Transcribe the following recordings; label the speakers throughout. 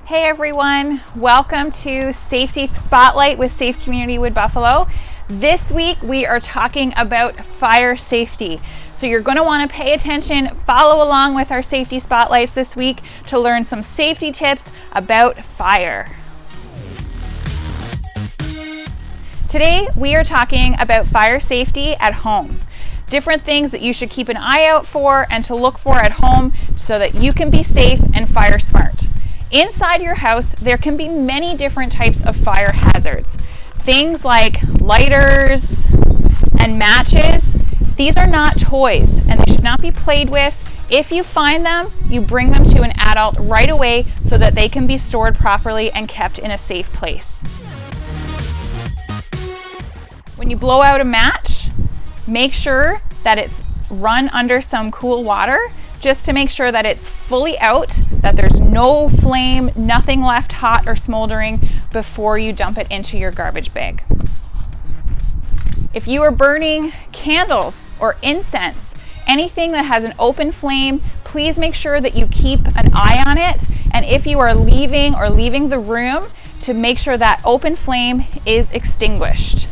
Speaker 1: Hey everyone, welcome to Safety Spotlight with Safe Community Wood Buffalo. This week we are talking about fire safety. So you're going to want to pay attention, follow along with our safety spotlights this week to learn some safety tips about fire. Today we are talking about fire safety at home. Different things that you should keep an eye out for and to look for at home so that you can be safe and fire smart. Inside your house, there can be many different types of fire hazards. Things like lighters and matches. These are not toys and they should not be played with. If you find them, you bring them to an adult right away so that they can be stored properly and kept in a safe place. When you blow out a match, make sure that it's run under some cool water just to make sure that it's fully out, that there's no flame, nothing left hot or smoldering before you dump it into your garbage bag. If you are burning candles or incense, anything that has an open flame, please make sure that you keep an eye on it. And if you are leaving the room, to make sure that open flame is extinguished.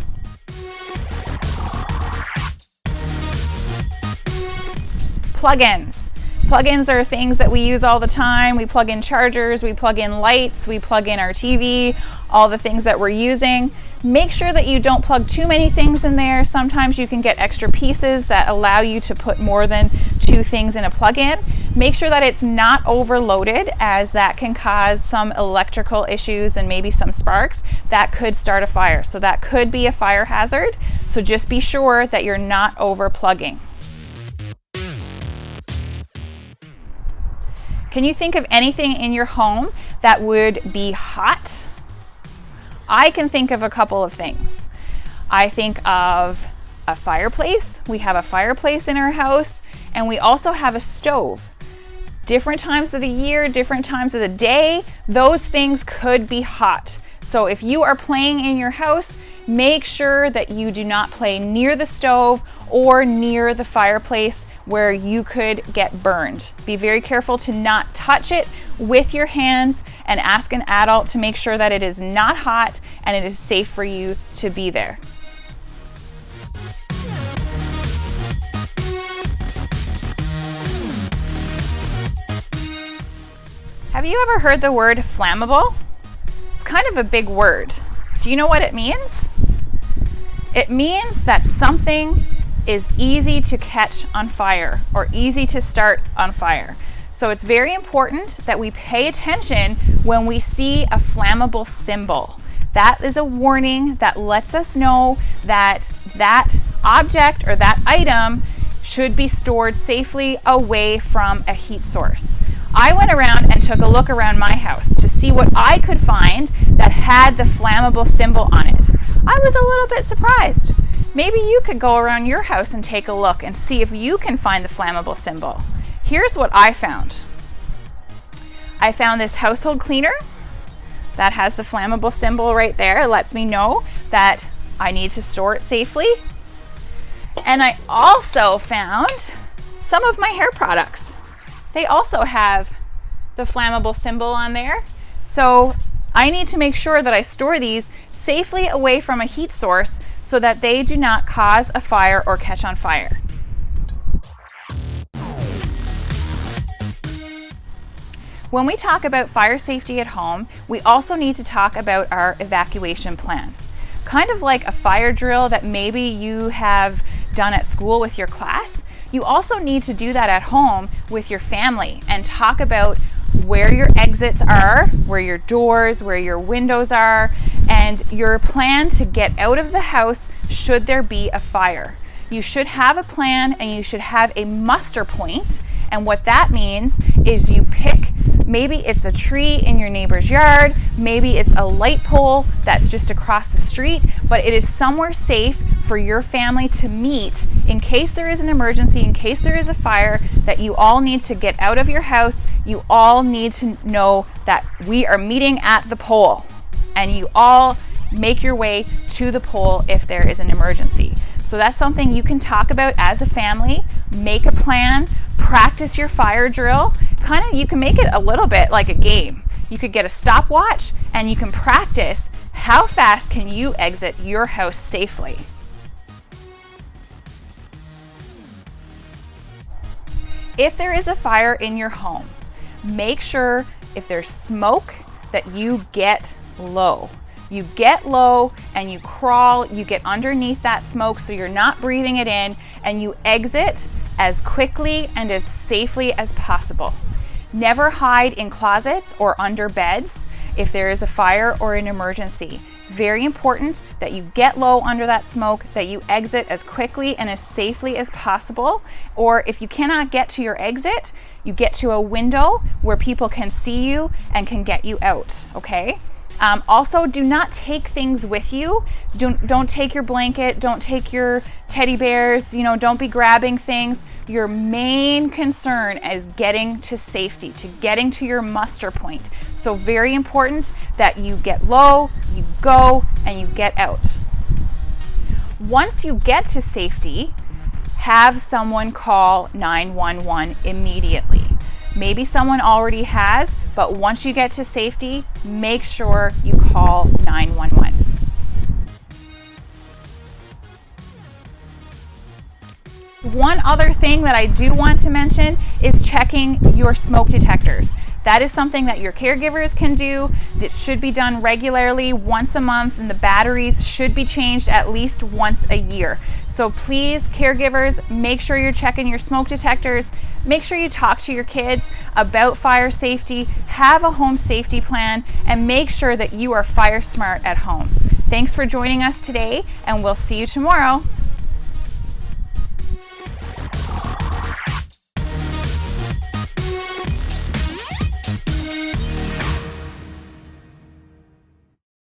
Speaker 1: Plug-ins. Plug-ins are things that we use all the time. We plug in chargers, we plug in lights, we plug in our TV, all the things that we're using. Make sure that you don't plug too many things in there. Sometimes you can get extra pieces that allow you to put more than 2 things in a plug-in. Make sure that it's not overloaded, as that can cause some electrical issues and maybe some sparks that could start a fire. So that could be a fire hazard. So just be sure that you're not over plugging. Can you think of anything in your home that would be hot? I can think of a couple of things. I think of a fireplace. We have a fireplace in our house, and we also have a stove. Different times of the year, different times of the day, those things could be hot. So if you are playing in your house, make sure that you do not play near the stove or near the fireplace where you could get burned. Be very careful to not touch it with your hands and ask an adult to make sure that it is not hot and it is safe for you to be there. Have you ever heard the word flammable? It's kind of a big word. Do you know what it means? It means that something is easy to catch on fire or easy to start on fire. So it's very important that we pay attention when we see a flammable symbol. That is a warning that lets us know that that object or that item should be stored safely away from a heat source. I went around and took a look around my house to see what I could find that had the flammable symbol on it. I was a little bit surprised. Maybe you could go around your house and take a look and see if you can find the flammable symbol. Here's what I found. I found this household cleaner that has the flammable symbol right there. It lets me know that I need to store it safely. And I also found some of my hair products. They also have the flammable symbol on there. So I need to make sure that I store these safely away from a heat source so that they do not cause a fire or catch on fire. When we talk about fire safety at home, we also need to talk about our evacuation plan. Kind of like a fire drill that maybe you have done at school with your class, you also need to do that at home with your family and talk about where your exits are, where your doors, where your windows are, and your plan to get out of the house should there be a fire. You should have a plan and you should have a muster point. And what that means is you pick, maybe it's a tree in your neighbor's yard, maybe it's a light pole that's just across the street, but it is somewhere safe for your family to meet in case there is an emergency, in case there is a fire, that you all need to get out of your house. You all need to know that we are meeting at the pole, and you all make your way to the pole if there is an emergency. So that's something you can talk about as a family. Make a plan, practice your fire drill. You can make it a little bit like a game. You could get a stopwatch and you can practice how fast can you exit your house safely. If there is a fire in your home, make sure if there's smoke that you get low. You get low and you crawl, you get underneath that smoke so you're not breathing it in, and you exit as quickly and as safely as possible. Never hide in closets or under beds if there is a fire or an emergency. It's very important that you get low under that smoke, that you exit as quickly and as safely as possible. Or if you cannot get to your exit, you get to a window where people can see you and can get you out, okay? Also, do not take things with you. Don't take your blanket, don't take your teddy bears, don't be grabbing things. Your main concern is getting to safety, to getting to your muster point. So very important that you get low, you go, and you get out. Once you get to safety, have someone call 911 immediately. Maybe someone already has, but once you get to safety, make sure you call 911. One other thing that I do want to mention is checking your smoke detectors. That is something that your caregivers can do. That should be done regularly, once a month, and the batteries should be changed at least once a year. So please, caregivers, make sure you're checking your smoke detectors. Make sure you talk to your kids about fire safety, have a home safety plan, and make sure that you are fire smart at home. Thanks for joining us today, and we'll see you tomorrow.